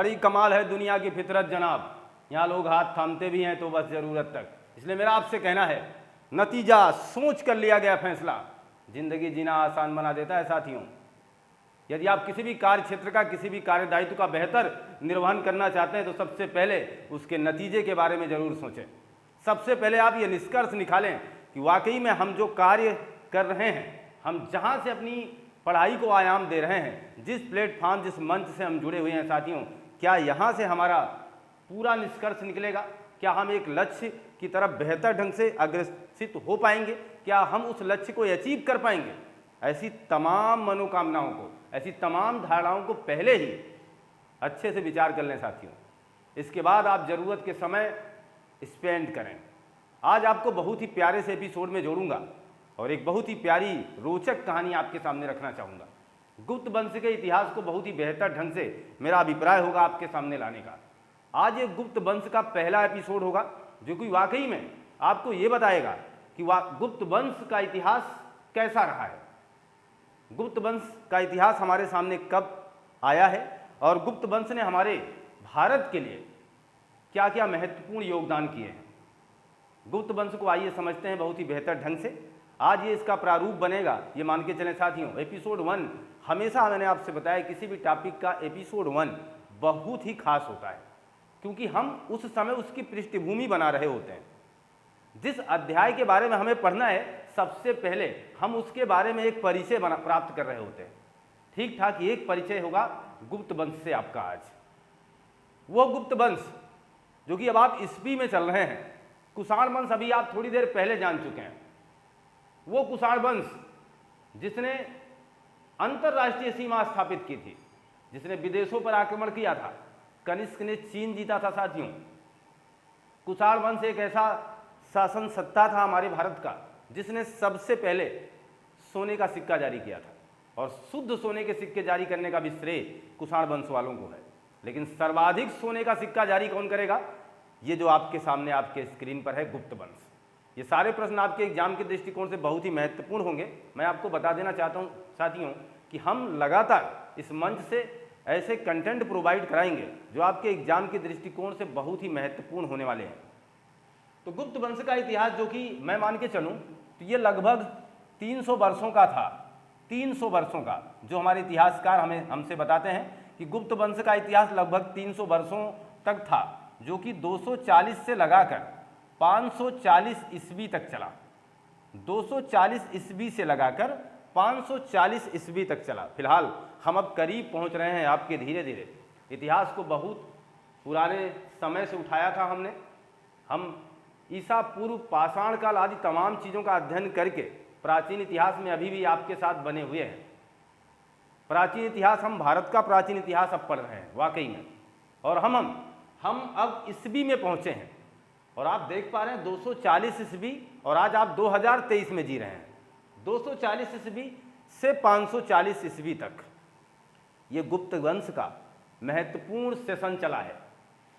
बड़ी कमाल है दुनिया की फितरत जनाब, यहाँ लोग हाथ थामते भी हैं तो बस ज़रूरत तक। इसलिए मेरा आपसे कहना है, नतीजा सोच कर लिया गया फैसला जिंदगी जीना आसान बना देता है साथियों। यदि आप किसी भी कार्य क्षेत्र का, किसी भी कार्य दायित्व का बेहतर निर्वहन करना चाहते हैं तो सबसे पहले उसके नतीजे के बारे में ज़रूर सोचें। सबसे पहले आप ये निष्कर्ष निकालें कि वाकई में हम जो कार्य कर रहे हैं, हम जहाँ से अपनी पढ़ाई को आयाम दे रहे हैं, जिस प्लेटफॉर्म, जिस मंच से हम जुड़े हुए हैं साथियों, क्या यहाँ से हमारा पूरा निष्कर्ष निकलेगा? क्या हम एक लक्ष्य की तरफ बेहतर ढंग से अग्रसित हो पाएंगे? क्या हम उस लक्ष्य को अचीव कर पाएंगे? ऐसी तमाम मनोकामनाओं को, ऐसी तमाम धारणाओं को पहले ही अच्छे से विचार कर लें साथियों। इसके बाद आप ज़रूरत के समय स्पेंड करें। आज आपको बहुत ही प्यारे से एपिसोड में जोड़ूंगा और एक बहुत ही प्यारी रोचक कहानी आपके सामने रखना चाहूँगा। गुप्त वंश के इतिहास को बहुत ही बेहतर ढंग से मेरा अभिप्राय होगा आपके सामने लाने का। आज ये गुप्त वंश का पहला एपिसोड होगा जो कि वाकई में आपको ये बताएगा कि गुप्त वंश का इतिहास कैसा रहा है, गुप्त वंश का इतिहास हमारे सामने कब आया है और गुप्त वंश ने हमारे भारत के लिए क्या क्या महत्वपूर्ण योगदान किए हैं। गुप्त वंश को आइए समझते हैं बहुत ही बेहतर ढंग से। आज ये इसका प्रारूप बनेगा, ये मान के चलें साथियों। एपिसोड 1, हमेशा मैंने आपसे बताया किसी भी टॉपिक का एपिसोड 1 बहुत ही खास होता है, क्योंकि हम उस समय उसकी पृष्ठभूमि बना रहे होते हैं। जिस अध्याय के बारे में हमें पढ़ना है, सबसे पहले हम उसके बारे में एक परिचय प्राप्त कर रहे होते हैं। ठीक ठाक एक परिचय होगा गुप्त वंश से आपका आज। वो गुप्त वंश जो कि अब आप ईस्वी में चल रहे हैं, कुषाण वंश अभी आप थोड़ी देर पहले जान चुके हैं। वो कुषाण वंश जिसने अंतरराष्ट्रीय सीमा स्थापित की थी, जिसने विदेशों पर आक्रमण किया था। कनिष्क ने चीन जीता था साथियों। कुषाण वंश एक ऐसा शासन सत्ता था हमारे भारत का जिसने सबसे पहले सोने का सिक्का जारी किया था, और शुद्ध सोने के सिक्के जारी करने का भी श्रेय कुषाण वंश वालों को है। लेकिन सर्वाधिक सोने का सिक्का जारी कौन करेगा? ये जो आपके सामने आपके स्क्रीन पर है, गुप्त वंश। ये सारे प्रश्न आपके एग्जाम के दृष्टिकोण से बहुत ही महत्वपूर्ण होंगे। मैं आपको बता देना चाहता हूँ साथियों कि हम लगातार इस मंच से ऐसे कंटेंट प्रोवाइड कराएंगे जो आपके एग्जाम के दृष्टिकोण से बहुत ही महत्वपूर्ण होने वाले हैं। तो गुप्त वंश का इतिहास जो कि मैं मान के चलूँ तो ये लगभग 300 वर्षों का था। 300 वर्षों का जो हमारे इतिहासकार हमसे बताते हैं कि गुप्त वंश का इतिहास लगभग 300 वर्षों तक था, जो कि 240 से लगाकर 540 ईस्वी तक चला। 240 ईस्वी से लगाकर 540 ईस्वी तक चला। फिलहाल हम अब करीब पहुंच रहे हैं आपके धीरे धीरे। इतिहास को बहुत पुराने समय से उठाया था हमने। हम ईसा पूर्व, पाषाण काल आदि तमाम चीज़ों का अध्ययन करके प्राचीन इतिहास में अभी भी आपके साथ बने हुए हैं। प्राचीन इतिहास, हम भारत का प्राचीन इतिहास अब पढ़ रहे हैं वाकई में। और हम अब ईस्वी में पहुँचे हैं और आप देख पा रहे हैं 240 ईस्वी, और आज आप 2023 में जी रहे हैं। 240 ईस्वी से 540 ईस्वी तक ये गुप्त वंश का महत्वपूर्ण सेशन चला है,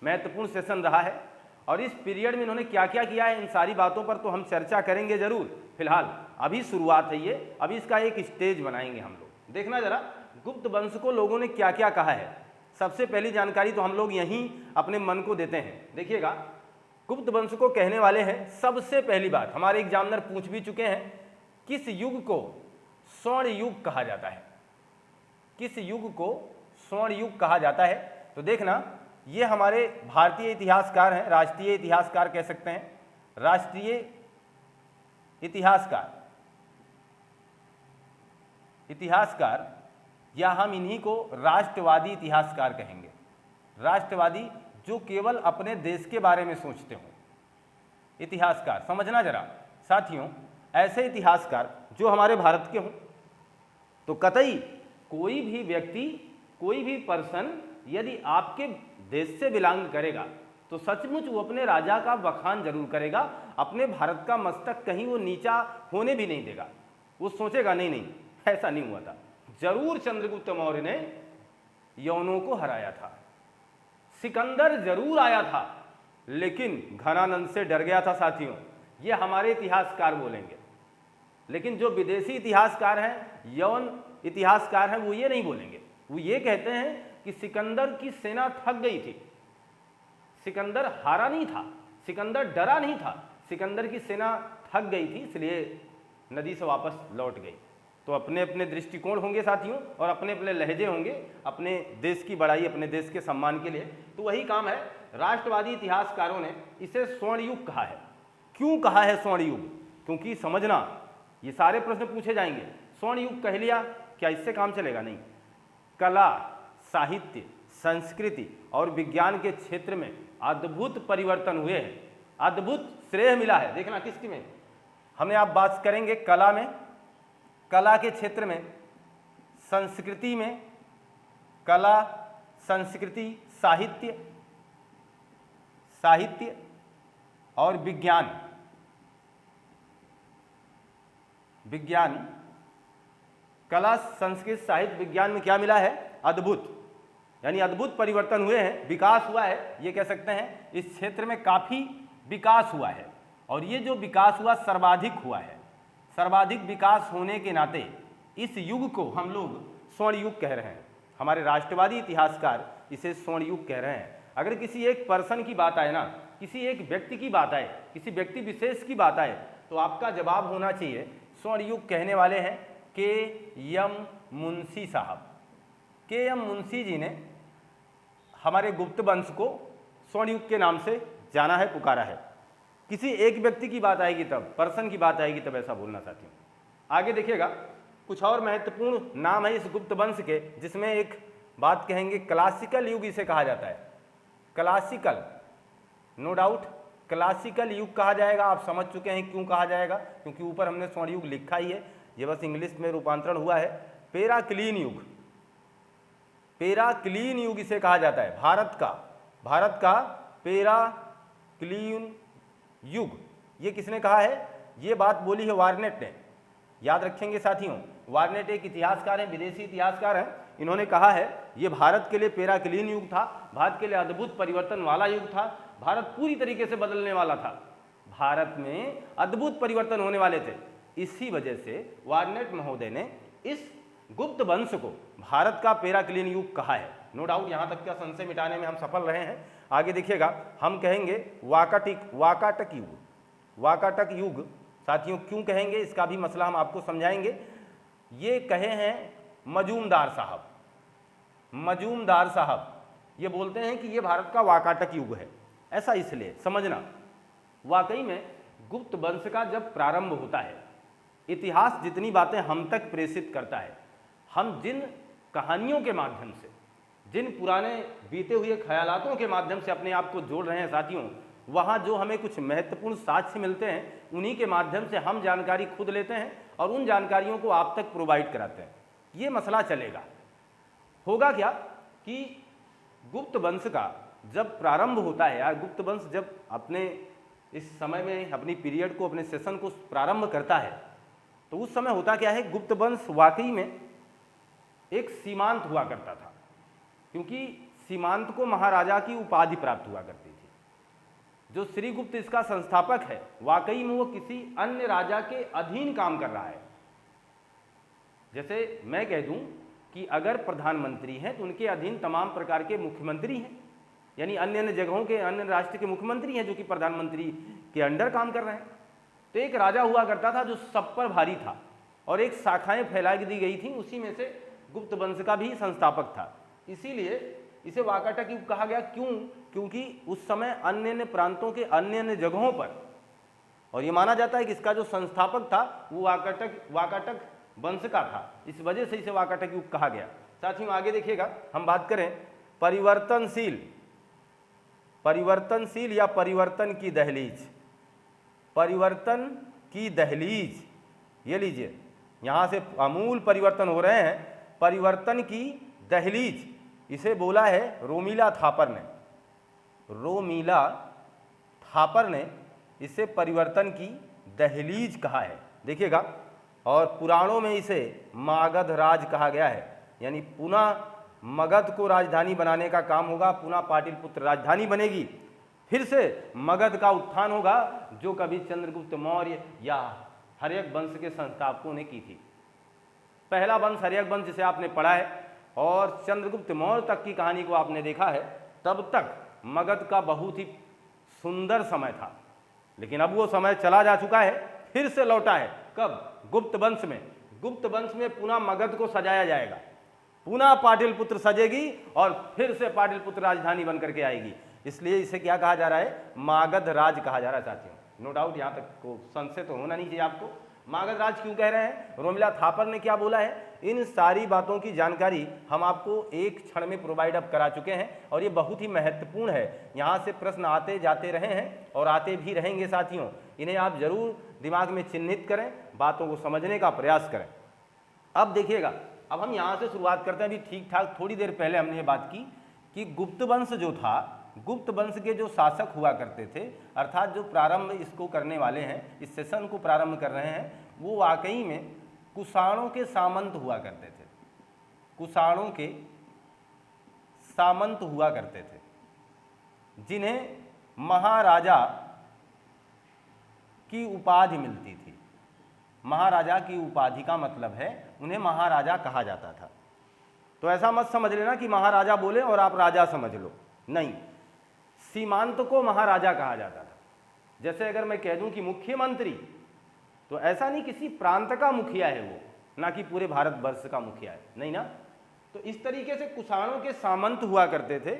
महत्वपूर्ण सेशन रहा है। और इस पीरियड में इन्होंने क्या क्या किया है, इन सारी बातों पर तो हम चर्चा करेंगे ज़रूर। फिलहाल अभी शुरुआत है ये, अभी इसका एक स्टेज बनाएंगे हम लोग। देखना जरा गुप्त वंश को लोगों ने क्या क्या कहा है। सबसे पहली जानकारी तो हम लोग यहीं अपने मन को देते हैं। देखिएगा, गुप्त वंश को कहने वाले हैं, सबसे पहली बात हमारे एग्जामिनर पूछ भी चुके हैं, किस युग को स्वर्ण युग कहा जाता है? किस युग को स्वर्ण युग कहा जाता है? तो देखना, ये हमारे भारतीय इतिहासकार हैं, राष्ट्रीय इतिहासकार कह सकते हैं, राष्ट्रीय इतिहासकार, या हम इन्हीं को राष्ट्रवादी इतिहासकार कहेंगे। राष्ट्रवादी जो केवल अपने देश के बारे में सोचते हों। इतिहासकार, समझना जरा साथियों, ऐसे इतिहासकार जो हमारे भारत के हों तो कतई कोई भी व्यक्ति, कोई भी पर्सन यदि आपके देश से बिलोंग करेगा तो सचमुच वो अपने राजा का बखान जरूर करेगा। अपने भारत का मस्तक कहीं वो नीचा होने भी नहीं देगा। वो सोचेगा नहीं, ऐसा नहीं हुआ था, जरूर चंद्रगुप्त मौर्य ने यवनों को हराया था, सिकंदर जरूर आया था, लेकिन घनानंद से डर गया था साथियों। ये हमारे इतिहासकार बोलेंगे। लेकिन जो विदेशी इतिहासकार हैं, यवन इतिहासकार हैं, वो ये नहीं बोलेंगे। वो ये कहते हैं कि कि सिकंदर की सेना थक गई थी। सिकंदर हारा नहीं था, सिकंदर डरा नहीं था, सिकंदर की सेना थक गई थी, इसलिए नदी से वापस लौट गई। तो अपने अपने दृष्टिकोण होंगे साथियों, और अपने अपने लहजे होंगे अपने देश की बड़ाई, अपने देश के सम्मान के लिए। तो वही काम है, राष्ट्रवादी इतिहासकारों ने इसे स्वर्ण युग कहा है। क्यों कहा है स्वर्ण युग? क्योंकि समझना, ये सारे प्रश्न पूछे जाएंगे। स्वर्ण युग कह लिया, क्या इससे काम चलेगा? नहीं। कला, साहित्य, संस्कृति और विज्ञान के क्षेत्र में अद्भुत परिवर्तन हुए हैं, अद्भुत श्रेय मिला है। देखना किसकी में, हमें आप बात करेंगे कला में, कला के क्षेत्र में, संस्कृति में, कला, संस्कृति, साहित्य, साहित्य और विज्ञान, विज्ञान, कला, संस्कृत, साहित्य, विज्ञान में क्या मिला है? अद्भुत, यानी अद्भुत परिवर्तन हुए हैं, विकास हुआ है, ये कह सकते हैं। इस क्षेत्र में काफी विकास हुआ है, और ये जो विकास हुआ सर्वाधिक हुआ है। सर्वाधिक विकास होने के नाते इस युग को हम लोग स्वर्ण युग कह रहे हैं। हमारे राष्ट्रवादी इतिहासकार इसे स्वर्ण युग कह रहे हैं। अगर किसी एक पर्सन की बात आए ना, किसी एक व्यक्ति की बात आए, किसी व्यक्ति विशेष की बात आए, तो आपका जवाब होना चाहिए स्वर्ण युग कहने वाले हैं के.एम. मुंशी साहब। के.एम. मुंशी जी ने हमारे गुप्त वंश को स्वर्ण युग के नाम से जाना है, पुकारा है। किसी एक व्यक्ति की बात आएगी तब, पर्सन की बात आएगी तब ऐसा बोलना साथियों। आगे देखिएगा, कुछ और महत्वपूर्ण नाम है इस गुप्त वंश के, जिसमें एक बात कहेंगे क्लासिकल युग इसे कहा जाता है। क्लासिकल, नो डाउट क्लासिकल युग कहा जाएगा। आप समझ चुके हैं क्यों कहा जाएगा, क्योंकि ऊपर हमने स्वर्ण युग लिखा ही है, ये बस इंग्लिश में रूपांतरण हुआ है। पेराक्लीन युग, पेराक्लीन युग इसे कहा जाता है। भारत का पेराक्लीन युग, ये किसने कहा है? ये बात बोली है वार्नेट ने। याद रखेंगे साथियों, वार्नेट एक इतिहासकार हैं, विदेशी इतिहासकार हैं। इन्होंने कहा है ये भारत के लिए पेराक्लीन युग था, भारत के लिए अद्भुत परिवर्तन वाला युग था, भारत पूरी तरीके से बदलने वाला था, भारत में अद्भुत परिवर्तन होने वाले थे। इसी वजह से वार्नेट महोदय ने इस गुप्त वंश को भारत का पेराक्लीन युग कहा है। नो डाउट यहाँ तक का संशय मिटाने में हम सफल रहे हैं। आगे देखिएगा, हम कहेंगे वाकाटक युग। वाकाटक युग साथियों क्यों कहेंगे, इसका भी मसला हम आपको समझाएंगे। ये कहे हैं मजूमदार साहब। मजूमदार साहब ये बोलते हैं कि ये भारत का वाकाटक युग है। ऐसा इसलिए समझना, वाकई में गुप्त वंश का जब प्रारंभ होता है, इतिहास जितनी बातें हम तक प्रेषित करता है, हम जिन कहानियों के माध्यम से, जिन पुराने बीते हुए ख्यालातों के माध्यम से अपने आप को जोड़ रहे हैं साथियों, वहाँ जो हमें कुछ महत्वपूर्ण साक्ष्य मिलते हैं, उन्हीं के माध्यम से हम जानकारी खुद लेते हैं और उन जानकारियों को आप तक प्रोवाइड कराते हैं। ये मसला चलेगा। होगा क्या कि गुप्त वंश का जब प्रारंभ होता है, या गुप्त वंश जब अपने इस समय में अपनी पीरियड को, अपने सेशन को प्रारंभ करता है, तो उस समय होता क्या है, गुप्त वंश वाकई में एक सीमांत हुआ करता था, क्योंकि सीमांत को महाराजा की उपाधि प्राप्त हुआ करती थी। जो श्रीगुप्त इसका संस्थापक है, वाकई में वो किसी अन्य राजा के अधीन काम कर रहा है। जैसे मैं कह दूं कि अगर प्रधानमंत्री हैं तो उनके अधीन तमाम प्रकार के मुख्यमंत्री हैं, यानी अन्य अन्य जगहों के, अन्य राष्ट्र के मुख्यमंत्री हैं जो कि प्रधानमंत्री के अंडर काम कर रहे हैं। तो एक राजा हुआ करता था जो सब पर भारी था, और एक शाखाएं फैला दी गई थी, उसी में से गुप्त वंश का भी संस्थापक था। इसीलिए इसे वाकाटक युग कहा गया। क्यों? क्योंकि उस समय अन्य अन्य प्रांतों के अन्य अन्य जगहों पर, और ये माना जाता है कि इसका जो संस्थापक था वो वाकाटक वंश का था, इस वजह से इसे वाकाटक युग कहा गया। साथियों आगे देखिएगा, हम बात करें परिवर्तनशील या परिवर्तन की दहलीज। परिवर्तन की दहलीज, ये लीजिए, यहाँ से आमूल परिवर्तन हो रहे हैं। परिवर्तन की दहलीज, इसे बोला है रोमिला थापर ने। रोमिला थापर ने इसे परिवर्तन की दहलीज कहा है। देखिएगा, और पुराणों में इसे मागध राज कहा गया है, यानी पुनः मगध को राजधानी बनाने का काम होगा, पुनः पाटलिपुत्र राजधानी बनेगी, फिर से मगध का उत्थान होगा, जो कभी चंद्रगुप्त मौर्य या हर्यक वंश के संस्थापकों ने की थी। पहला वंश हर्यक वंश जिसे आपने पढ़ा है, और चंद्रगुप्त मौर्य तक की कहानी को आपने देखा है, तब तक मगध का बहुत ही सुंदर समय था। लेकिन अब वो समय चला जा चुका है, फिर से लौटा है। कब? गुप्त वंश में। गुप्त वंश में पुनः मगध को सजाया जाएगा, पुनः पाटलिपुत्र सजेगी और फिर से पाटलिपुत्र राजधानी बनकर के आएगी। इसलिए इसे क्या कहा जा रहा है? मागध राज कहा जा रहा है साथियों। नो डाउट, यहाँ तक को संशय तो होना नहीं चाहिए आपको। मागध राज क्यों कह रहे हैं? रोमिला थापर ने क्या बोला है? इन सारी बातों की जानकारी हम आपको एक क्षण में प्रोवाइड अप करा चुके हैं और ये बहुत ही महत्वपूर्ण है। यहाँ से प्रश्न आते जाते रहे हैं और आते भी रहेंगे साथियों। इन्हें आप जरूर दिमाग में चिन्हित करें, बातों को समझने का प्रयास करें। अब देखिएगा, अब हम यहाँ से शुरुआत करते हैं। अभी ठीक ठाक थोड़ी देर पहले हमने ये बात की कि गुप्त वंश जो था, गुप्त वंश के जो शासक हुआ करते थे, अर्थात जो प्रारंभ इसको करने वाले हैं, इस सेशन को प्रारंभ कर रहे हैं, वो वाकई में कुषाणों के सामंत हुआ करते थे। कुषाणों के सामंत हुआ करते थे, जिन्हें महाराजा की उपाधि मिलती थी। महाराजा की उपाधि का मतलब है उन्हें महाराजा कहा जाता था। तो ऐसा मत समझ लेना कि महाराजा बोले और आप राजा समझ लो, नहीं। सीमांत को महाराजा कहा जाता था। जैसे अगर मैं कह दूं कि मुख्यमंत्री, तो ऐसा नहीं किसी प्रांत का मुखिया है वो, ना कि पूरे भारतवर्ष का मुखिया है, नहीं ना। तो इस तरीके से कुषाणों के सामंत हुआ करते थे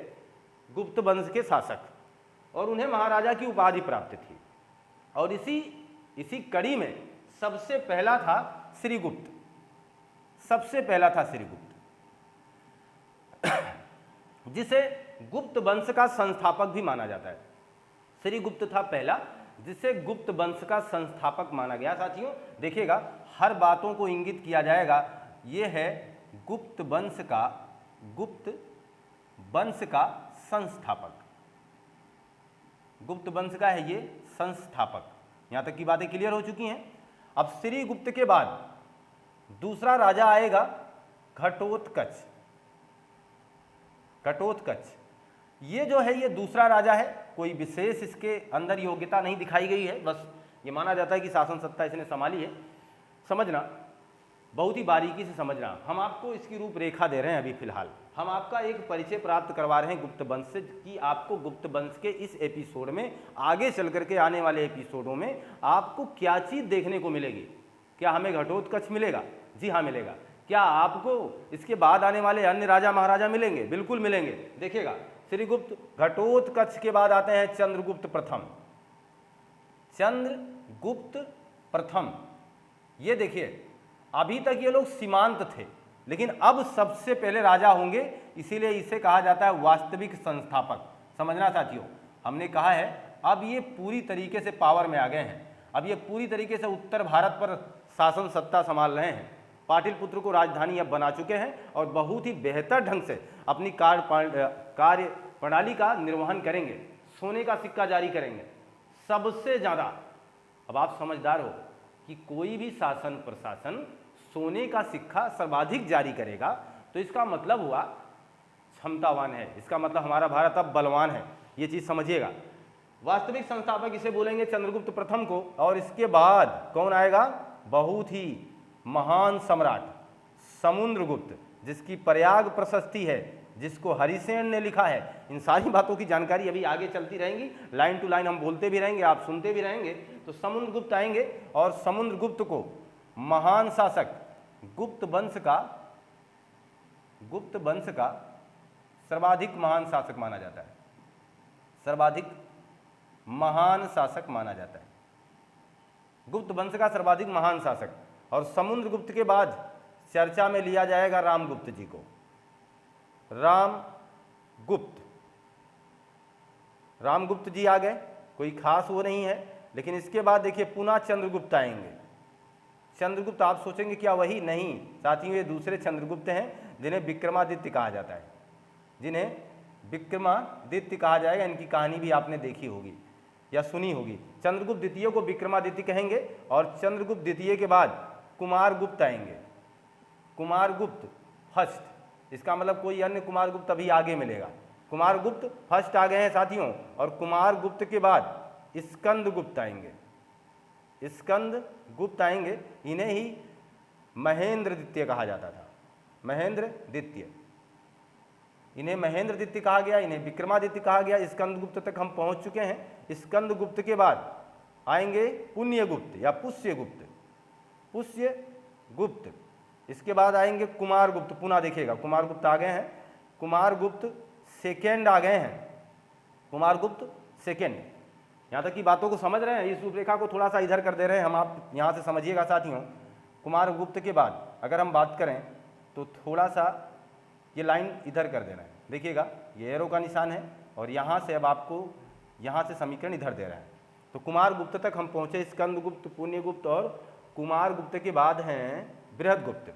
गुप्त वंश के शासक, और उन्हें महाराजा की उपाधि प्राप्त थी। और इसी कड़ी में सबसे पहला था श्रीगुप्त। सबसे पहला था श्रीगुप्त, जिसे गुप्त वंश का संस्थापक भी माना जाता है। श्रीगुप्त था पहला, जिसे गुप्त वंश का संस्थापक माना गया। साथियों देखिएगा, हर बातों को इंगित किया जाएगा। ये है गुप्त वंश का संस्थापक। गुप्त वंश का है ये संस्थापक। यहां तक की बातें क्लियर हो चुकी हैं। अब श्रीगुप्त के बाद दूसरा राजा आएगा घटोत्कच। घटोत्कच ये जो है, ये दूसरा राजा है। कोई विशेष इसके अंदर योग्यता नहीं दिखाई गई है, बस ये माना जाता है कि शासन सत्ता इसने संभाली है। समझना, बहुत ही बारीकी से समझना। हम आपको इसकी रूपरेखा दे रहे हैं। अभी फिलहाल हम आपका एक परिचय प्राप्त करवा रहे हैं गुप्त वंश से, कि आपको गुप्त वंश के इस एपिसोड में, आगे चल करके आने वाले एपिसोडों में आपको क्या चीज़ देखने को मिलेगी। क्या हमें घटोत्कच मिलेगा? जी हाँ मिलेगा। क्या आपको इसके बाद आने वाले अन्य राजा महाराजा मिलेंगे? बिल्कुल मिलेंगे। देखिएगा, श्रीगुप्त, घटोत्कच के बाद आते हैं चंद्रगुप्त प्रथम। चंद्रगुप्त प्रथम, ये देखिए, अभी तक ये लोग सीमांत थे, लेकिन अब सबसे पहले राजा होंगे, इसीलिए इसे कहा जाता है वास्तविक संस्थापक। समझना साथियों, हमने कहा है अब ये पूरी तरीके से पावर में आ गए हैं। अब ये पूरी तरीके से उत्तर भारत पर शासन सत्ता संभाल रहे हैं। पाटलिपुत्र को राजधानी अब बना चुके हैं और बहुत ही बेहतर ढंग से अपनी कार्य प्रणाली का निर्वहन करेंगे। सोने का सिक्का जारी करेंगे सबसे ज़्यादा। अब आप समझदार हो कि कोई भी शासन प्रशासन सोने का सिक्का सर्वाधिक जारी करेगा, तो इसका मतलब हुआ क्षमतावान है, इसका मतलब हमारा भारत अब बलवान है। ये चीज़ समझिएगा। वास्तविक संस्थापक इसे बोलेंगे चंद्रगुप्त प्रथम को। और इसके बाद कौन आएगा? बहुत ही महान सम्राट समुद्रगुप्त, जिसकी प्रयाग प्रशस्ति है, जिसको हरिसेन ने लिखा है। इन सारी बातों की जानकारी अभी आगे चलती रहेंगी, लाइन टू लाइन हम बोलते भी रहेंगे, आप सुनते भी रहेंगे। तो समुद्रगुप्त आएंगे और समुद्रगुप्त को महान शासक, गुप्त वंश का सर्वाधिक महान शासक माना जाता है। सर्वाधिक महान शासक माना जाता है गुप्त वंश का सर्वाधिक महान शासक। और समुद्रगुप्त के बाद चर्चा में लिया जाएगा रामगुप्त जी को। रामगुप्त जी आ गए, कोई खास वो नहीं है। लेकिन इसके बाद देखिए पुनः चंद्रगुप्त आएंगे। चंद्रगुप्त आप सोचेंगे क्या वही? नहीं साथियों, ये दूसरे चंद्रगुप्त हैं, जिन्हें विक्रमादित्य कहा जाता है। जिन्हें विक्रमादित्य कहा जाएगा। इनकी कहानी भी आपने देखी होगी या सुनी होगी। चंद्रगुप्त द्वितीय को विक्रमादित्य कहेंगे और चंद्रगुप्त द्वितीय के बाद कुमारगुप्त आएंगे। कुमारगुप्त फर्स्ट, इसका मतलब कोई अन्य कुमारगुप्त अभी आगे मिलेगा। कुमारगुप्त फर्स्ट आ गए हैं साथियों। और कुमारगुप्त के बाद स्कंदगुप्त आएंगे। स्कंदगुप्त आएंगे, इन्हें ही महेंद्र द्वितीय कहा जाता था। महेंद्र द्वितीय, इन्हें महेंद्रदित्य कहा गया, इन्हें विक्रमादित्य कहा गया। स्कंदगुप्त तक हम पहुंच चुके हैं। स्कंदगुप्त के बाद आएंगे पुण्यगुप्त या पुष्यगुप्त, पुष्यगुप्त। इसके बाद आएंगे कुमारगुप्त, पुनः देखिएगा कुमारगुप्त आ गए हैं, कुमारगुप्त सेकेंड आ गए हैं, कुमारगुप्त सेकेंड। यहाँ तक की बातों को समझ रहे हैं? इस रूपरेखा को थोड़ा सा इधर कर दे रहे हैं हम, आप यहाँ से समझिएगा साथियों। कुमारगुप्त के बाद अगर हम बात करें तो थोड़ा सा ये लाइन इधर कर देना है, देखिएगा ये एरो का निशान है और यहाँ से अब आपको यहाँ से समीकरण इधर दे रहा है। तो कुमारगुप्त तक हम पहुँचे, स्कंदगुप्त, पुण्यगुप्त और कुमारगुप्त के बाद हैं बृहदगुप्त,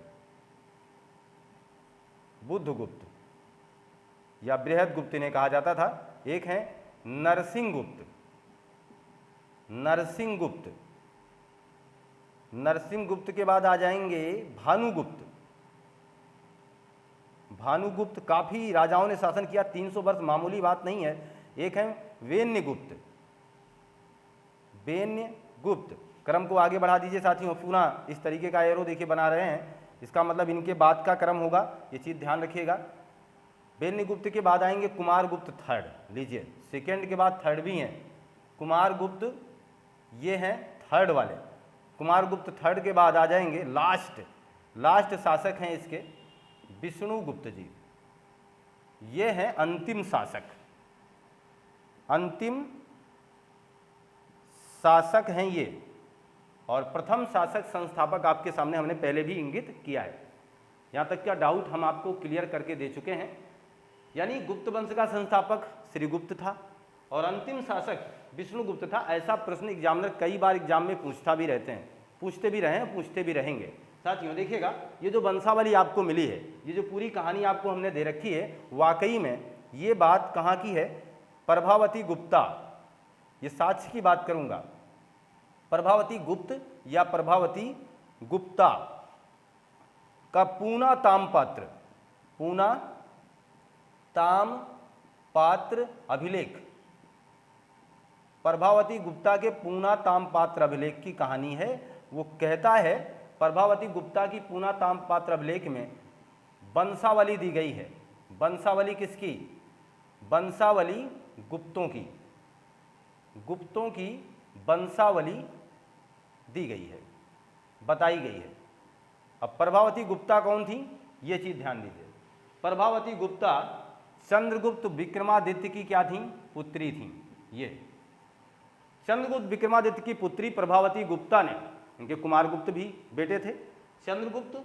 बुद्धगुप्त या बृहदगुप्त इन्हें कहा जाता था। एक है नरसिंहगुप्त, नरसिंहगुप्त। नरसिंहगुप्त के बाद आ जाएंगे भानुगुप्त, भानुगुप्त। काफी राजाओं ने शासन किया, 300 वर्ष मामूली बात नहीं है। एक है वेन्यगुप्त, वेन्यगुप्त। क्रम को आगे बढ़ा दीजिए साथियों, पुनः इस तरीके का एरो देखिए बना रहे हैं, इसका मतलब इनके बाद का क्रम होगा, ये चीज ध्यान रखिएगा। वेन्यगुप्त के बाद आएंगे कुमारगुप्त थर्ड, लीजिए सेकेंड के बाद थर्ड भी हैं कुमारगुप्त, ये हैं थर्ड वाले। कुमारगुप्त थर्ड के बाद आ जाएंगे लास्ट शासक हैं इसके विष्णुगुप्त जी, ये हैं अंतिम शासक, अंतिम शासक हैं ये। और प्रथम शासक संस्थापक आपके सामने हमने पहले भी इंगित किया है। यहाँ तक का डाउट हम आपको क्लियर करके दे चुके हैं। यानी गुप्त वंश का संस्थापक श्रीगुप्त था और अंतिम शासक विष्णुगुप्त था। ऐसा प्रश्न एग्जामिनर कई बार एग्जाम में पूछते भी रहे हैं, पूछते भी रहेंगे। साथियों देखिएगा, ये जो वंशावली आपको मिली है, ये जो पूरी कहानी आपको हमने दे रखी है, वाकई में ये बात कहाँ की है? प्रभावती गुप्ता। ये साक्ष्य की बात करूंगा, प्रभावती गुप्त या प्रभावती गुप्ता का पूना तामपात्र, पूना तामपात्र अभिलेख, प्रभावती गुप्ता के पूना तामपात्र अभिलेख की कहानी है। वो कहता है प्रभावती गुप्ता की पूना तामपात्र अभिलेख में वंशावली दी गई है। वंशावली किसकी? वंशावली गुप्तों की, गुप्तों की वंशावली दी गई है, बताई गई है। अब प्रभावती गुप्ता कौन थी, ये चीज ध्यान दीजिए। प्रभावती गुप्ता चंद्रगुप्त विक्रमादित्य की क्या थी? पुत्री थी। ये चंद्रगुप्त विक्रमादित्य की पुत्री प्रभावती गुप्ता ने, इनके कुमारगुप्त भी बेटे थे, चंद्रगुप्त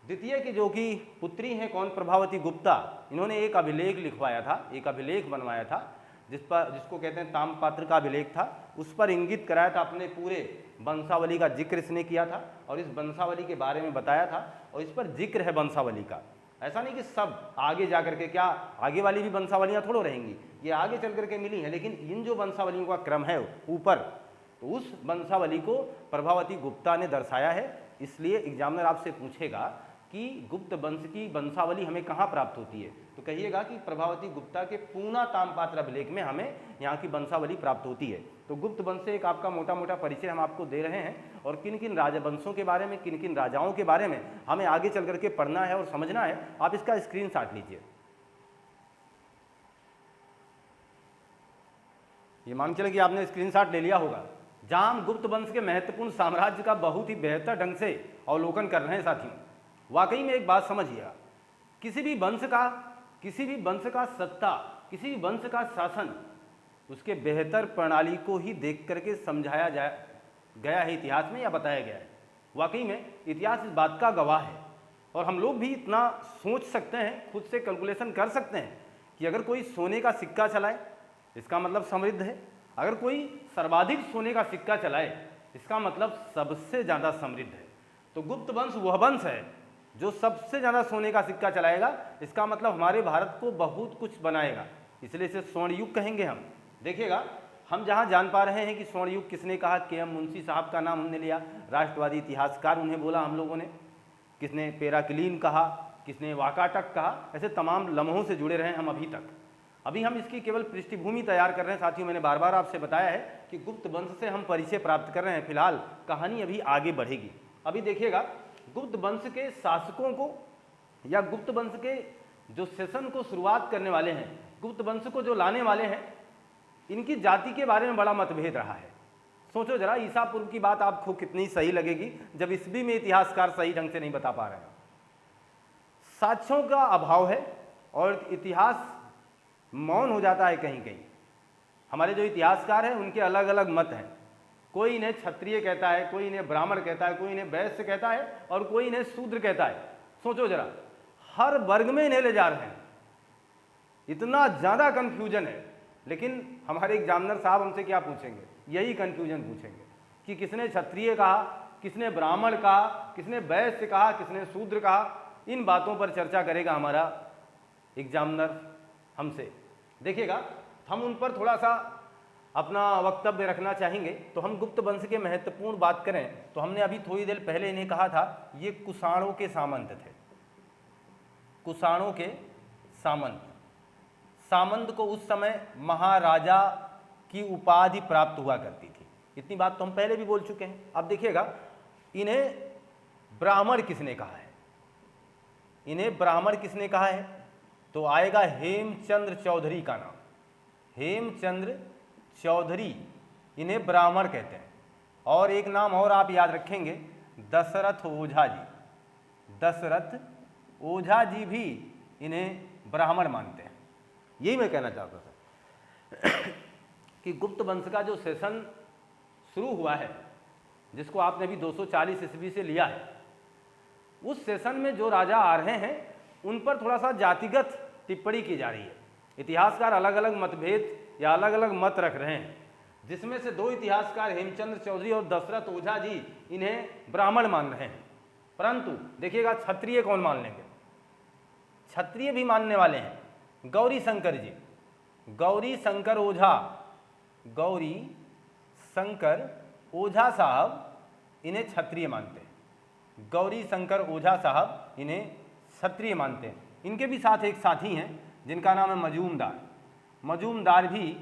द्वितीय की जो कि पुत्री हैं कौन? प्रभावती गुप्ता। इन्होंने एक अभिलेख लिखवाया था, एक अभिलेख बनवाया था जिसको कहते हैं तामपात्र का अभिलेख था। उस पर इंगित कराया था, अपने पूरे वंशावली का जिक्र इसने किया था और इस वंशावली के बारे में बताया था। और इस पर जिक्र है वंशावली का, ऐसा नहीं कि सब आगे जा करके, क्या आगे वाली भी वंशावलियाँ थोड़ो रहेंगी, ये आगे चल करके मिली हैं, लेकिन इन जो वंशावलियों का क्रम है ऊपर, तो उस वंशावली को प्रभावती गुप्ता ने दर्शाया है। इसलिए एग्जामिनर आपसे पूछेगा कि गुप्त वंश की वंशावली हमें कहाँ प्राप्त होती है, तो कहिएगा कि प्रभावती गुप्ता के पूना तामपात्र अभिलेख में हमें यहाँ की वंशावली प्राप्त होती है। तो गुप्त वंश से एक आपका मोटा मोटा परिचय हम आपको दे रहे हैं और किन किन राजवंशों के बारे में, किन किन राजाओं के बारे में हमें आगे चल करके पढ़ना है और समझना है। आप इसका स्क्रीनशॉट लीजिए। ये मान चले कि आपने स्क्रीनशॉट ले लिया होगा, जहां हम गुप्त वंश के महत्वपूर्ण साम्राज्य का बहुत ही बेहतर ढंग से अवलोकन कर रहे हैं। साथियों वाकई में एक बात समझिएगा, किसी भी वंश का सत्ता, किसी भी वंश का शासन, उसके बेहतर प्रणाली को ही देख करके समझाया गया है इतिहास में या बताया गया है। वाकई में इतिहास इस बात का गवाह है और हम लोग भी इतना सोच सकते हैं, खुद से कैलकुलेशन कर सकते हैं कि अगर कोई सोने का सिक्का चलाए इसका मतलब समृद्ध है, अगर कोई सर्वाधिक सोने का सिक्का चलाए इसका मतलब सबसे ज़्यादा समृद्ध है। तो गुप्त वंश वह वंश है जो सबसे ज़्यादा सोने का सिक्का चलाएगा, इसका मतलब हमारे भारत को बहुत कुछ बनाएगा, इसलिए इसे स्वर्ण युग कहेंगे हम। देखिएगा, हम जहाँ जान पा रहे हैं कि स्वर्ण युग किसने कहा, के.एम. मुंशी साहब का नाम हमने लिया, राष्ट्रवादी इतिहासकार उन्हें बोला हम लोगों ने, किसने पेराक्लीन कहा, किसने वाकाटक कहा, ऐसे तमाम लम्हों से जुड़े रहे हम अभी तक। अभी हम इसकी केवल पृष्ठभूमि तैयार कर रहे हैं। साथियों मैंने बार बार आपसे बताया है कि गुप्त वंश से हम परिचय प्राप्त कर रहे हैं, फिलहाल कहानी अभी आगे बढ़ेगी। अभी देखिएगा, गुप्त वंश के शासकों को या गुप्त वंश के जो सेशन को शुरुआत करने वाले हैं, गुप्त वंश को जो लाने वाले हैं, इनकी जाति के बारे में बड़ा मतभेद रहा है। सोचो जरा, ईसा पूर्व की बात आपको कितनी सही लगेगी जब ईस्वी में इतिहासकार सही ढंग से नहीं बता पा रहे हैं। साक्ष्यों का अभाव है और इतिहास मौन हो जाता है कहीं कहीं। हमारे जो इतिहासकार हैं उनके अलग अलग मत हैं। कोई इन्हें क्षत्रिय कहता है, कोई इन्हें ब्राह्मण कहता है, कोई इन्हें वैश्य कहता है और कोई इन्हें शूद्र कहता है। सोचो जरा, हर वर्ग में इन्हें ले जा रहे हैं, इतना ज़्यादा कन्फ्यूजन है। लेकिन हमारे एग्जामिनर साहब हमसे क्या पूछेंगे? यही कन्फ्यूजन पूछेंगे कि किसने क्षत्रिय कहा, किसने ब्राह्मण कहा, किसने वैश्य कहा, किसने शूद्र कहा। इन बातों पर चर्चा करेगा हमारा एग्जामिनर हमसे। देखिएगा, हम उन पर थोड़ा सा अपना वक्तव्य रखना चाहेंगे। तो हम गुप्त वंश के महत्वपूर्ण बात करें तो हमने अभी थोड़ी देर पहले इन्हें कहा था, ये कुषाणों के सामंत थे। कुषाणों के सामंत, सामंत को उस समय महाराजा की उपाधि प्राप्त हुआ करती थी। इतनी बात तो हम पहले भी बोल चुके हैं। अब देखिएगा, इन्हें ब्राह्मण किसने कहा है? इन्हें ब्राह्मण किसने कहा है? तो आएगा हेमचंद्र चौधरी का नाम। हेमचंद्र चौधरी इन्हें ब्राह्मण कहते हैं। और एक नाम और आप याद रखेंगे, दशरथ ओझा जी। दशरथ ओझा जी भी इन्हें ब्राह्मण मानते हैं। यही मैं कहना चाहता था कि गुप्त वंश का जो सेशन शुरू हुआ है, जिसको आपने अभी 240 ईस्वी से लिया है, उस सेशन में जो राजा आ रहे हैं उन पर थोड़ा सा जातिगत टिप्पणी की जा रही है। इतिहासकार अलग अलग मतभेद या अलग अलग मत रख रहे हैं, जिसमें से दो इतिहासकार हेमचंद्र चौधरी और दशरथ ओझा जी इन्हें ब्राह्मण मान रहे हैं। परंतु देखिएगा, क्षत्रिय कौन मान लेंगे? क्षत्रिय भी मानने वाले हैं गौरी शंकर जी। गौरी शंकर ओझा, गौरी शंकर ओझा साहब इन्हें क्षत्रिय मानते हैं। गौरी शंकर ओझा साहब इन्हें क्षत्रिय मानते हैं। इनके भी साथ एक साथी हैं जिनका नाम है मजूमदार। मजूमदार भी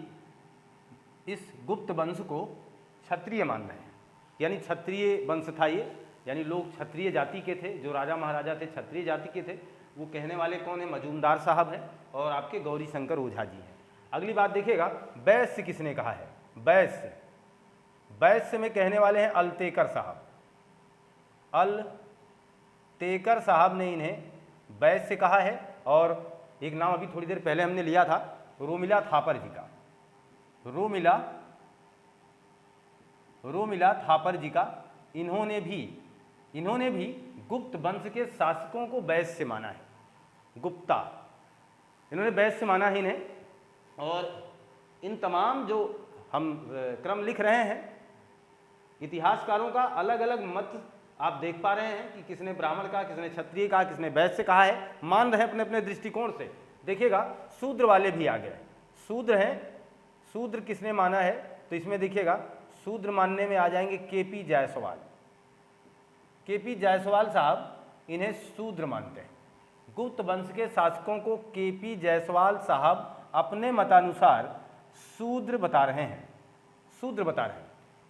इस गुप्त वंश को क्षत्रिय मान रहे हैं। यानी क्षत्रिय वंश था ये, यानी लोग क्षत्रिय जाति के थे, जो राजा महाराजा थे क्षत्रिय जाति के थे। वो कहने वाले कौन है? मजूमदार साहब हैं और आपके गौरी शंकर ओझा जी हैं। अगली बात देखिएगा, वैश्य किसने कहा है? वैश्य, वैश्य में कहने वाले हैं अलतेकर साहब। अलतेकर साहब ने इन्हें वैश्य कहा है। और एक नाम अभी थोड़ी देर पहले हमने लिया था, रोमिला थापर जी का। रोमिला थापर जी का। इन्होंने भी गुप्त वंश के शासकों को वैश्य माना है। गुप्ता, इन्होंने वैश्य माना है इन्हें। और इन तमाम जो हम क्रम लिख रहे हैं, इतिहासकारों का अलग अलग मत आप देख पा रहे हैं कि किसने ब्राह्मण कहा, किसने क्षत्रिय कहा, किसने वैश्य कहा है। मान रहे हैं अपने अपने दृष्टिकोण से। देखिएगा, शूद्र वाले भी आ गए। शूद्र हैं, शूद्र किसने माना है? तो इसमें देखिएगा, शूद्र मानने में आ जाएंगे केपी जायसवाल। केपी जायसवाल साहब इन्हें शूद्र मानते हैं। गुप्त वंश के शासकों को केपी जायसवाल साहब अपने मतानुसार शूद्र बता रहे हैं। शूद्र बता रहे हैं।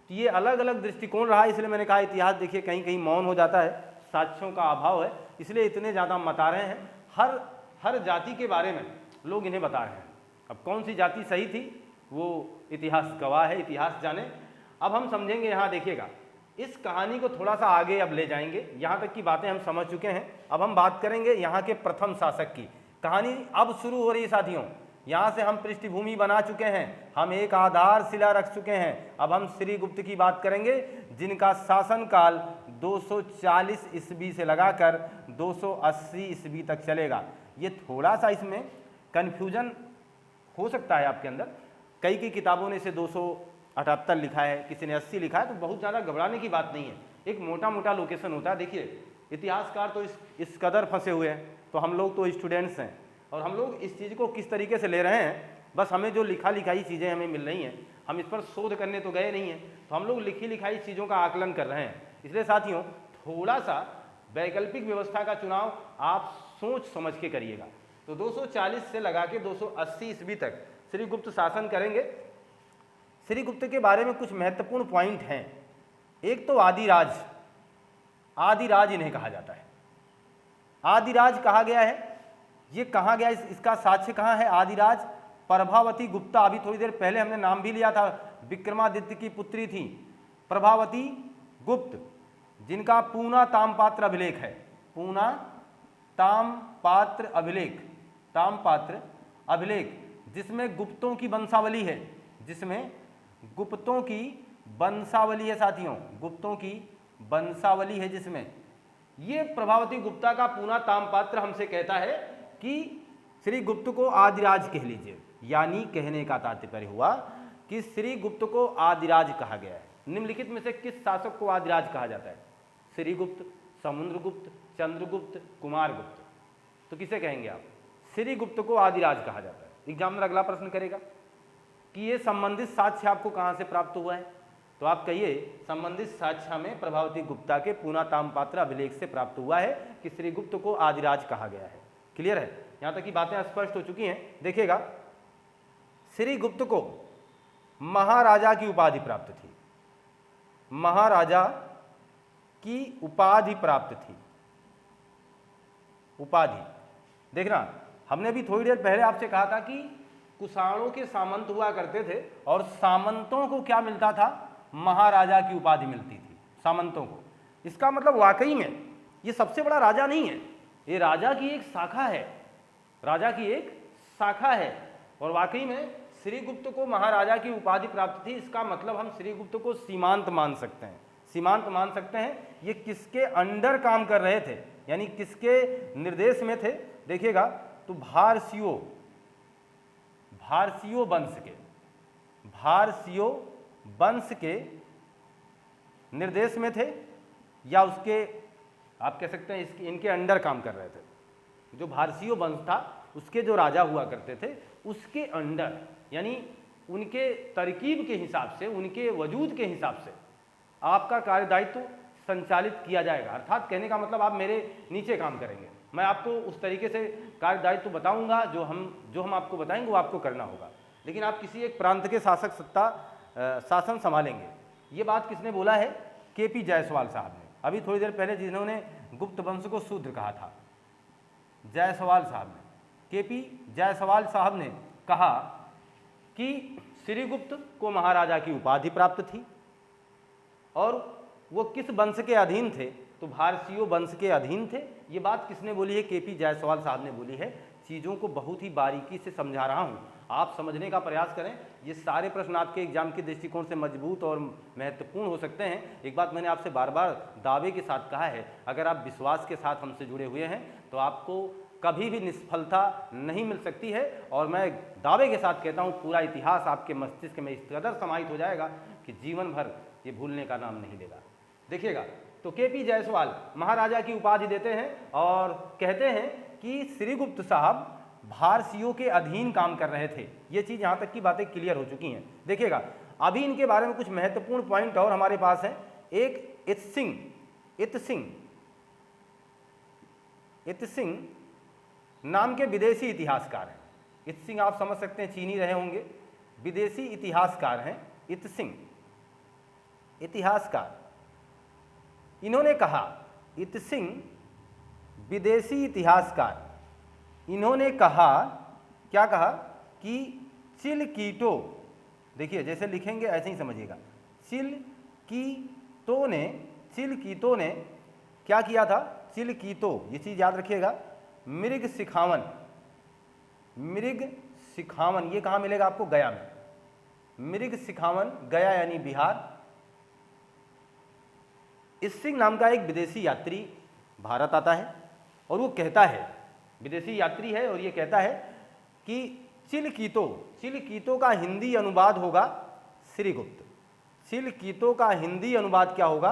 तो ये अलग अलग दृष्टिकोण रहा, इसलिए मैंने कहा इतिहास देखिए कहीं कहीं मौन हो जाता है, साक्ष्यों का अभाव है, इसलिए इतने ज़्यादा बता रहे हैं। हर जाति के बारे में लोग इन्हें बता रहे हैं। अब कौन सी जाति सही थी वो इतिहास गवाह है, इतिहास जाने। अब हम समझेंगे, यहाँ देखिएगा, इस कहानी को थोड़ा सा आगे अब ले जाएंगे। यहाँ तक की बातें हम समझ चुके हैं। अब हम बात करेंगे यहाँ के प्रथम शासक की। कहानी अब शुरू हो रही है साथियों। यहाँ से हम पृष्ठभूमि बना चुके हैं, हम एक आधारशिला रख चुके हैं। अब हम श्रीगुप्त की बात करेंगे, जिनका शासनकाल 240 ईस्वी से लगाकर 280 ईस्वी तक चलेगा। ये थोड़ा सा इसमें कन्फ्यूजन हो सकता है आपके अंदर। कई किताबों ने इसे 278 लिखा है, किसी ने 80 लिखा है, तो बहुत ज़्यादा घबराने की बात नहीं है। एक मोटा मोटा लोकेशन होता है। देखिए, इतिहासकार तो इस कदर फंसे हुए हैं, तो हम लोग तो स्टूडेंट्स हैं और हम लोग इस चीज़ को किस तरीके से ले रहे हैं, बस हमें जो लिखा लिखाई चीज़ें हमें मिल रही हैं, हम इस पर शोध करने तो गए नहीं हैं, तो हम लोग लिखी लिखाई चीज़ों का आकलन कर रहे हैं। इसलिए साथियों, थोड़ा सा वैकल्पिक व्यवस्था का चुनाव आप सोच समझ के करिएगा। तो 240 से लगा के 280 ईस्वी तक श्रीगुप्त शासन करेंगे। श्रीगुप्त के बारे में कुछ महत्वपूर्ण पॉइंट हैं। एक तो आदिराज, आदिराज इन्हें कहा जाता है। आदिराज कहा गया है ये कहाँ गया, इसका साक्ष्य कहाँ है? आदिराज प्रभावती गुप्ता, अभी थोड़ी देर पहले हमने नाम भी लिया था, विक्रमादित्य की पुत्री थी प्रभावती गुप्त, जिनका पूना ताम्रपात्र अभिलेख है। पूना ताम्रपात्र अभिलेख, ताम्रपात्र अभिलेख, जिसमें गुप्तों की वंशावली है, जिसमें गुप्तों की वंशावली है साथियों, गुप्तों की वंशावली है, जिसमें ये प्रभावती गुप्ता का पूना ताम्रपात्र हमसे कहता है कि श्री गुप्त को आदिराज कह लीजिए। यानी कहने का तात्पर्य हुआ कि श्री गुप्त को आदिराज कहा गया है। निम्नलिखित में से किस शासक को आदिराज कहा जाता है? श्रीगुप्त, समुद्रगुप्त, चंद्रगुप्त, कुमारगुप्त। तो किसे कहेंगे आप? श्रीगुप्त को आदिराज कहा जाता है। एग्जामिनर अगला प्रश्न करेगा कि ये संबंधित साक्ष्य आपको कहाँ से प्राप्त हुआ है? तो आप कहिए संबंधित साक्ष्य में प्रभावती गुप्ता के पूना ताम्रपात्र अभिलेख से प्राप्त हुआ है कि श्रीगुप्त को आदिराज कहा गया है। क्लियर है? यहाँ तक की बातें स्पष्ट हो चुकी हैं। देखिएगा, श्रीगुप्त को महाराजा की उपाधि प्राप्त थी, महाराजा की उपाधि प्राप्त थी। उपाधि देखना, हमने भी थोड़ी देर पहले आपसे कहा था कि कुषाणों के सामंत हुआ करते थे और सामंतों को क्या मिलता था? महाराजा की उपाधि मिलती थी सामंतों को। इसका मतलब वाकई में ये सबसे बड़ा राजा नहीं है, ये राजा की एक शाखा है, राजा की एक शाखा है। और वाकई में श्रीगुप्त को महाराजा की उपाधि प्राप्त थी। इसका मतलब हम श्रीगुप्त को सीमांत मान सकते हैं, सीमांत मान सकते हैं। ये किसके अंडर काम कर रहे थे, यानी किसके निर्देश में थे? देखिएगा तो भारसियो, भारसियो वंश के, भारसियो वंश के निर्देश में थे, या उसके आप कह सकते हैं इसके इनके अंडर काम कर रहे थे। जो भारसियो वंश था उसके जो राजा हुआ करते थे उसके अंडर, यानी उनके तरकीब के हिसाब से, उनके वजूद के हिसाब से आपका कार्यदायित्व संचालित किया जाएगा। अर्थात कहने का मतलब आप मेरे नीचे काम करेंगे, मैं आपको उस तरीके से कार्यदायित्व बताऊंगा, जो हम आपको बताएंगे वो आपको करना होगा। लेकिन आप किसी एक प्रांत के शासक शासन संभालेंगे। ये बात किसने बोला है? केपी जायसवाल साहब ने। अभी थोड़ी देर पहले जिन्होंने गुप्त वंश को शूद्र कहा था, जायसवाल साहब ने, केपी जायसवाल साहब ने कहा कि श्रीगुप्त को महाराजा की उपाधि प्राप्त थी और वो किस वंश के अधीन थे? तो भारसियो वंश के अधीन थे। ये बात किसने बोली है? केपी जायसवाल साहब ने बोली है। चीज़ों को बहुत ही बारीकी से समझा रहा हूँ, आप समझने का प्रयास करें। ये सारे प्रश्न आपके एग्जाम के दृष्टिकोण से मजबूत और महत्वपूर्ण हो सकते हैं। एक बात मैंने आपसे बार बार दावे के साथ कहा है, अगर आप विश्वास के साथ हमसे जुड़े हुए हैं तो आपको कभी भी निष्फलता नहीं मिल सकती है। और मैं दावे के साथ कहता हूँ, पूरा इतिहास आपके मस्तिष्क में इस कदर समाहित हो जाएगा कि जीवन भर ये भूलने का नाम नहीं लेगा। देखिएगा, तो केपी जायसवाल महाराजा की उपाधि देते हैं और कहते हैं कि श्रीगुप्त साहब भारसियों के अधीन काम कर रहे थे। ये चीज़ यहाँ तक की बातें क्लियर हो चुकी हैं। देखिएगा, अभी इनके बारे में कुछ महत्वपूर्ण पॉइंट और हमारे पास हैं। एक इत्सिंग नाम के विदेशी इतिहासकार हैं। इत्सिंग आप समझ सकते हैं, चीनी रहे होंगे, विदेशी इतिहासकार हैं इत्सिंग, इतिहासकार। इन्होंने कहा, इत्सिंग विदेशी इतिहासकार, इन्होंने कहा, क्या कहा कि चिलकीटो, देखिए जैसे लिखेंगे ऐसे ही समझिएगा, चिलकीतो ने क्या किया था? चिलकीतो, ये चीज़ याद रखिएगा, मृग सिखावन, ये कहाँ मिलेगा आपको? गया में। मृग सिखावन, गया यानी बिहार। इत्सिंग नाम का एक विदेशी यात्री भारत आता है और वो कहता है, विदेशी यात्री है और ये कहता है कि चिलकीतो का हिंदी अनुवाद होगा श्रीगुप्त। चिलकीतो का हिंदी अनुवाद क्या होगा?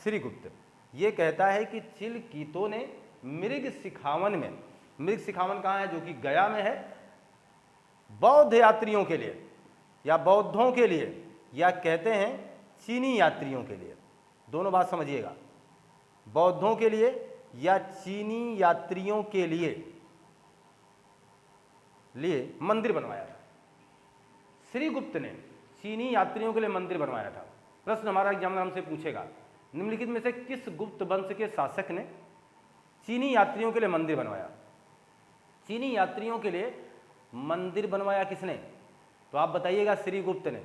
श्रीगुप्त। ये कहता है कि चिलकीतो ने मृग सिखावन में, मृग सिखावन कहाँ है? जो कि गया में है, बौद्ध यात्रियों के लिए या बौद्धों के लिए, या कहते हैं चीनी यात्रियों के लिए, दोनों बात समझिएगा, बौद्धों के लिए या चीनी यात्रियों के लिए मंदिर बनवाया था। श्रीगुप्त ने चीनी यात्रियों के लिए मंदिर बनवाया था। प्रश्न हमारा एग्जामिनर हमसे पूछेगा, निम्नलिखित में से किस गुप्त वंश के शासक ने चीनी यात्रियों के लिए मंदिर बनवाया? चीनी यात्रियों के लिए मंदिर बनवाया किसने? तो आप बताइएगा श्रीगुप्त ने।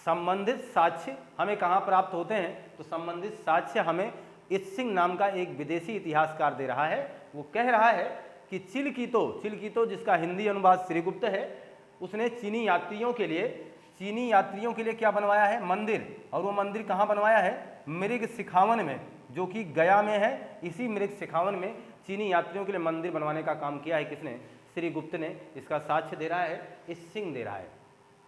संबंधित साक्ष्य हमें कहाँ प्राप्त होते हैं? तो संबंधित साक्ष्य हमें इत्सिंग नाम का एक विदेशी इतिहासकार दे रहा है। वो कह रहा है कि चिलकितो जिसका हिंदी अनुवाद श्रीगुप्त है, उसने चीनी यात्रियों के लिए क्या बनवाया है? मंदिर। और वो मंदिर कहाँ बनवाया है? मृग सिखावन में, जो कि गया में है। इसी मृग सिखावन में चीनी यात्रियों के लिए मंदिर बनवाने का काम किया है किसने? श्रीगुप्त ने। इसका साक्ष्य दे रहा है इत्सिंग दे रहा है।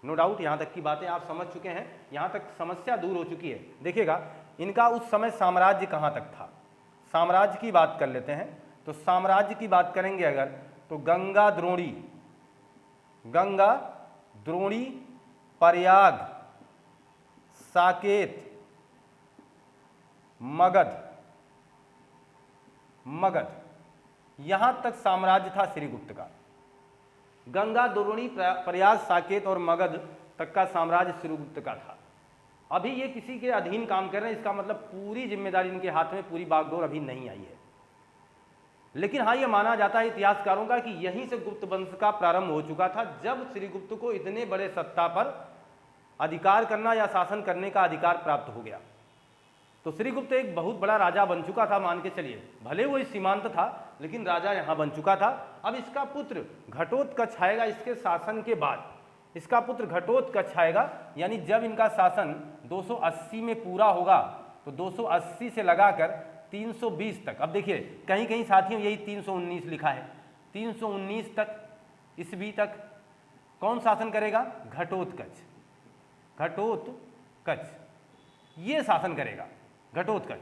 नो डाउट यहाँ तक की बातें आप समझ चुके हैं, यहाँ तक समस्या दूर हो चुकी है। देखिएगा इनका उस समय साम्राज्य कहाँ तक था, साम्राज्य की बात कर लेते हैं। तो साम्राज्य की बात करेंगे अगर, तो गंगा द्रोणी प्रयाग साकेत मगध, यहां तक साम्राज्य था श्रीगुप्त का। गंगा द्रोणी प्रयाग साकेत और मगध तक का साम्राज्य श्रीगुप्त का था। अभी ये किसी के अधीन काम कर रहे हैं, इसका मतलब पूरी जिम्मेदारी इनके हाथ में, पूरी बागडोर अभी नहीं आई है। लेकिन हाँ, ये माना जाता है इतिहासकारों का कि यहीं से गुप्त वंश का प्रारंभ हो चुका था, जब श्रीगुप्त को इतने बड़े सत्ता पर अधिकार करना या शासन करने का अधिकार प्राप्त हो गया। तो श्रीगुप्त एक बहुत बड़ा राजा बन चुका था, मान के चलिए। भले वो इस सीमांत था, लेकिन राजा यहाँ बन चुका था। अब इसका पुत्र घटोत्कच आएगा इसके शासन के बाद। इसका पुत्र घटोत्कच आएगा, यानी जब इनका शासन 280 में पूरा होगा, तो 280 से लगाकर 320 तक। अब देखिए कहीं कहीं साथियों यही 319 लिखा है। 319 तक, ईस्वी तक कौन शासन करेगा? घटोत्कच ये शासन करेगा, घटोत्कच।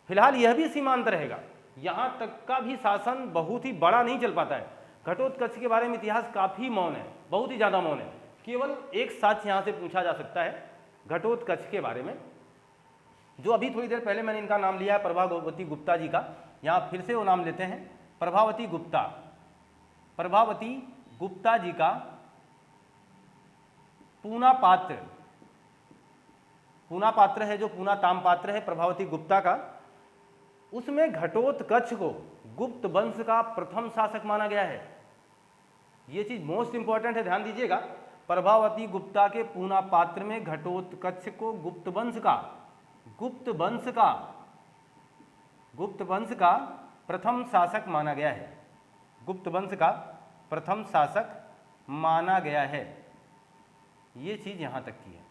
फिलहाल यह भी सीमांत रहेगा, यहां तक का भी शासन बहुत ही बड़ा नहीं चल पाता है। घटोत्कच के बारे में इतिहास काफी मौन है, बहुत ही ज्यादा मौन है। केवल एक साक्ष्य यहां से पूछा जा सकता है घटोत्कच के बारे में, जो अभी थोड़ी देर पहले मैंने इनका नाम लिया है, प्रभावती गुप्ता जी का। यहां फिर से वो नाम लेते हैं, प्रभावती गुप्ता जी का पूना पात्र है, जो पूना ताम्रपात्र है प्रभावती गुप्ता का, उसमें घटोत्कच को गुप्त वंश का प्रथम शासक माना गया है। यह चीज मोस्ट इंपॉर्टेंट है, ध्यान दीजिएगा। प्रभावती गुप्ता के पूना पात्र में घटोत्कच को गुप्त वंश का प्रथम शासक माना गया है। गुप्त वंश का प्रथम शासक माना गया है। ये चीज यहां तक की है,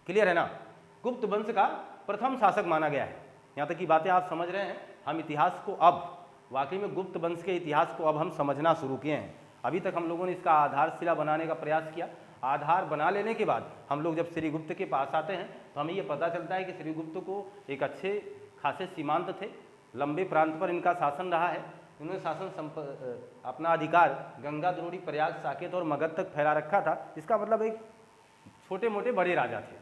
क्लियर है ना? गुप्त वंश का प्रथम शासक माना गया है। यहां तक की बातें आप समझ रहे हैं। हम इतिहास को अब वाकई में गुप्त वंश के इतिहास को अब हम समझना शुरू किए हैं। अभी तक हम लोगों ने इसका आधारशिला बनाने का प्रयास किया। आधार बना लेने के बाद हम लोग जब श्रीगुप्त के पास आते हैं तो हमें ये पता चलता है कि श्रीगुप्त को एक अच्छे खासे सीमांत थे, लंबे प्रांत पर इनका शासन रहा है। उन्होंने अपना अधिकार गंगा द्रोणी प्रयाग साकेत और मगध तक फैला रखा था। इसका मतलब एक छोटे मोटे बड़े राजा थे,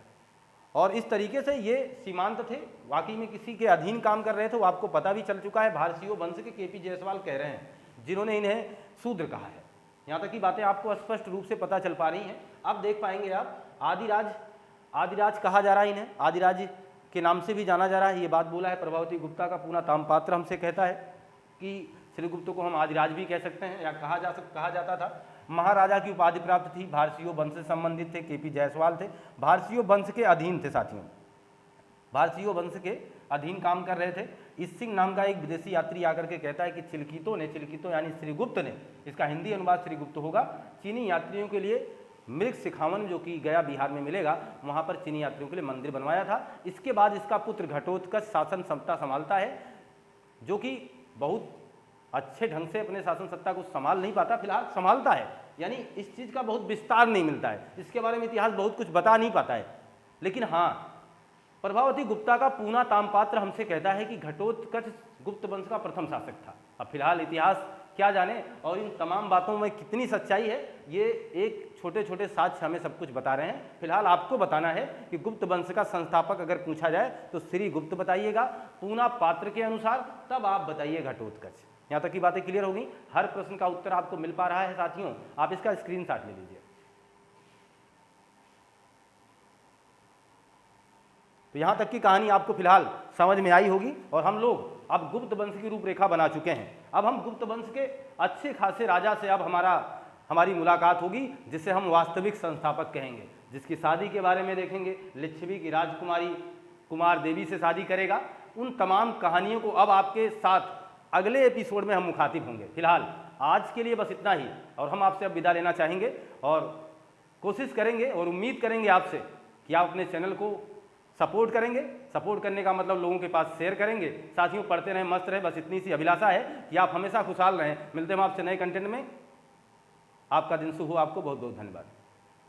और इस तरीके से ये सीमांत थे, वाकई में किसी के अधीन काम कर रहे थे। वो आपको पता भी चल चुका है, भारतीयों वंश के केपी जायसवाल कह रहे हैं, जिन्होंने इन्हें शूद्र कहा है। यहाँ तक की बातें आपको स्पष्ट रूप से पता चल पा रही हैं। अब देख पाएंगे आप, आदिराज कहा जा रहा है इन्हें, आदिराज के नाम से भी जाना जा रहा है। ये बात बोला है प्रभावती गुप्ता का पूना ताम्रपात्र हमसे कहता है कि श्रीगुप्त को हम आदिराज भी कह सकते हैं, या कहा जाता था। महाराजा की उपाधि प्राप्त थी, भारतीयों वंश से संबंधित थे, केपी जायसवाल थे, भारतीयों वंश के अधीन थे साथियों, भारतीयों वंश के अधीन काम कर रहे थे। इत्सिंग नाम का एक विदेशी यात्री आकर के कहता है कि चिलकितो यानी श्रीगुप्त ने, इसका हिंदी अनुवाद श्रीगुप्त होगा, चीनी यात्रियों के लिए मृग सिखावन, जो कि गया बिहार में मिलेगा, वहां पर चीनी यात्रियों के लिए मंदिर बनवाया था। इसके बाद इसका पुत्र घटोत्कच शासन सत्ता संभालता है, जो कि बहुत अच्छे ढंग से अपने शासन सत्ता को संभाल नहीं पाता, फिलहाल संभालता है। यानी इस चीज का बहुत विस्तार नहीं मिलता है, इसके बारे में इतिहास बहुत कुछ बता नहीं पाता है। लेकिन हाँ, प्रभावती गुप्ता का पूना ताम्रपात्र हमसे कहता है कि घटोत्कच गुप्त वंश का प्रथम शासक था। अब फिलहाल इतिहास क्या जाने, और इन तमाम बातों में कितनी सच्चाई है, ये एक छोटे छोटे साक्ष्य हमें सब कुछ बता रहे हैं। फिलहाल आपको बताना है कि गुप्त वंश का संस्थापक अगर पूछा जाए तो श्रीगुप्त बताइएगा, पूना पात्र के अनुसार, तब आप बताइए घटोत्कच। यहाँ तक की बातें क्लियर होगी। हर प्रश्न का उत्तर आपको मिल पा रहा है साथियों, आप इसका स्क्रीनशॉट ले लीजिए। तो यहाँ तक की कहानी आपको फिलहाल समझ में आई होगी और हम लोग अब गुप्त वंश की रूपरेखा बना चुके हैं। अब हम गुप्त वंश के अच्छे खासे राजा से अब हमारी मुलाकात होगी, जिसे हम वास्तविक संस्थापक कहेंगे, जिसकी शादी के बारे में देखेंगे। लिच्छवी की राजकुमारी कुमार देवी से शादी करेगा। उन तमाम कहानियों को अब आपके साथ अगले एपिसोड में हम मुखातिब होंगे। फिलहाल आज के लिए बस इतना ही, और हम आपसे अब विदा लेना चाहेंगे और कोशिश करेंगे और उम्मीद करेंगे आपसे कि आप अपने चैनल को सपोर्ट करेंगे। सपोर्ट करने का मतलब लोगों के पास शेयर करेंगे। साथियों, पढ़ते रहें, मस्त रहें, बस इतनी सी अभिलाषा है कि आप हमेशा खुशहाल रहें। मिलते हैं आपसे नए कंटेंट में। आपका दिन शुभ हो। आपको बहुत बहुत धन्यवाद।